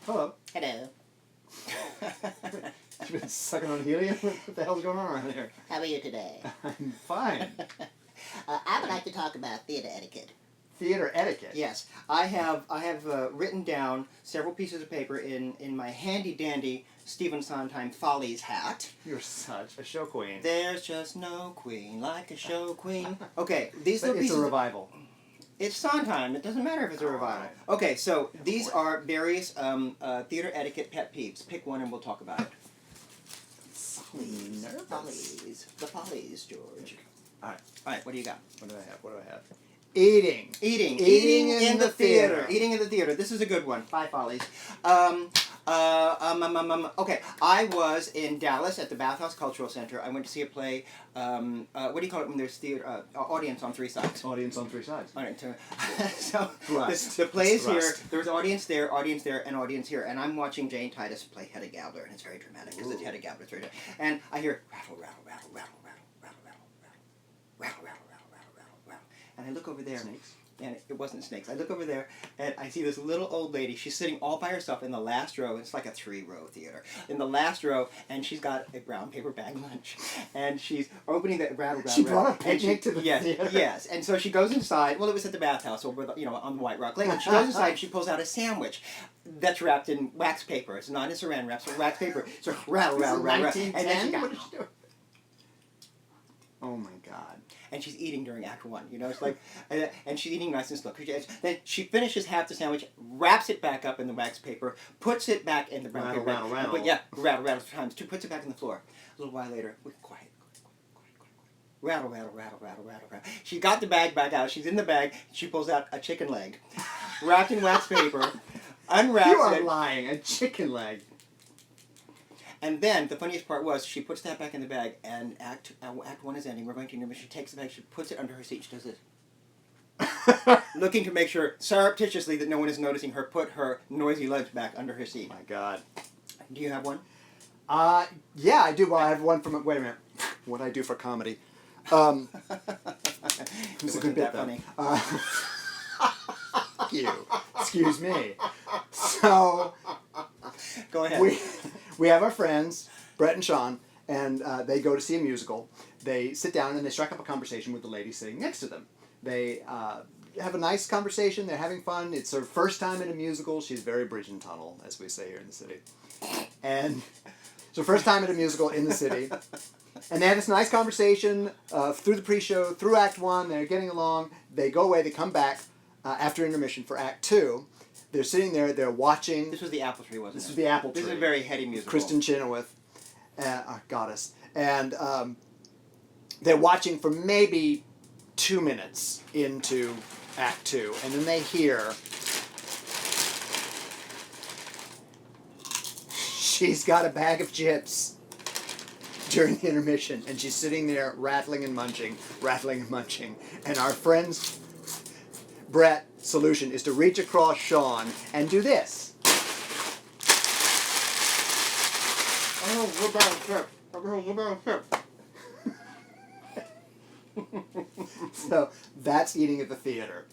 Hello. Hello. You've been sucking on helium? What the hell's going on around here? How are you today? I'm fine. I would like to talk about theater etiquette. Theater etiquette? Yes. I have written down several pieces of paper in my handy-dandy Stephen Sondheim Follies hat. You're such a show queen. There's just no queen like a show queen. Okay, these But little it's pieces... a revival. It's Sondheim. It doesn't matter if it's a revival. Okay, so these are various theater etiquette pet peeves. Pick one and we'll talk about it. Follies. Nervous. Follies. The Follies, George. All Right, what do you got? What do I have? Eating. Eating in the theater. Eating in the theater. This is a good one. Bye, Follies. Okay, I was in Dallas at the Bathhouse Cultural Center. I went to see a play. What do you call it when there's theater? Audience on three sides. Audience on three sides. So the play is here. There's audience there, and audience here. And I'm watching Jane Titus play Hedda Gabler, and it's very dramatic because it's Hedda Gabler. It's very dramatic. And I hear rattle, rattle, rattle, rattle, rattle, rattle, rattle, rattle, rattle, rattle, rattle, rattle, rattle, rattle. And I look over there. Snakes. And it wasn't snakes. I look over there, and I see this little old lady. She's sitting all by herself in the last row. It's like a 3-row theater. In the last row, and she's got a brown paper bag lunch. And she's opening the rattle. She brought a picnic to the theater? Yes. And so she goes inside. Well, it was at the Bathhouse over the, on the White Rock Lake. And she goes inside, and she pulls out a sandwich that's wrapped in wax paper. It's not in saran wrap, it's wax paper. So rattle, rattle, rattle, rattle. And then she got... What did she do? Oh, my God. And she's eating during Act 1, it's like, and she's eating nice and slow. Then she finishes half the sandwich, wraps it back up in the wax paper, puts it back in the brown paper. Rattle. But yeah, rattle times two, puts it back on the floor. A little while later, quiet. Rattle, rattle, rattle, rattle, rattle, rattle. She got the bag back out. She's in the bag. She pulls out a chicken leg, wrapped in wax paper, unwraps it. You are lying. A chicken leg. And then, the funniest part was, she puts that back in the bag, and Act 1 is ending. We're going to intermission. She takes the bag, she puts it under her seat, she does this. Looking to make sure, surreptitiously, that no one is noticing her put her noisy legs back under her seat. My God. Do you have one? Yeah, I do. Well, I have one from, wait a minute. What I do for comedy. It was a good bit, though. Funny. Fuck you. Excuse me. So... Go ahead. We have our friends, Brett and Sean, and they go to see a musical. They sit down and they strike up a conversation with the lady sitting next to them. They have a nice conversation. They're having fun. It's her first time in a musical. She's very bridge and tunnel, as we say here in the city. And so first time in a musical in the city. And they have this nice conversation through the pre-show, through Act 1. They're getting along. They go away. They come back after intermission for Act 2. They're sitting there, they're watching... This was the Apple Tree, wasn't it? This was the Apple Tree. This is a very heady musical. Kristen Chenoweth, our goddess. And they're watching for maybe 2 minutes into Act 2. And then they hear... She's got a bag of chips during the intermission. And she's sitting there rattling and munching. And our friend's Brett solution is to reach across Sean and do this. Oh, we're down So that's eating at the theater.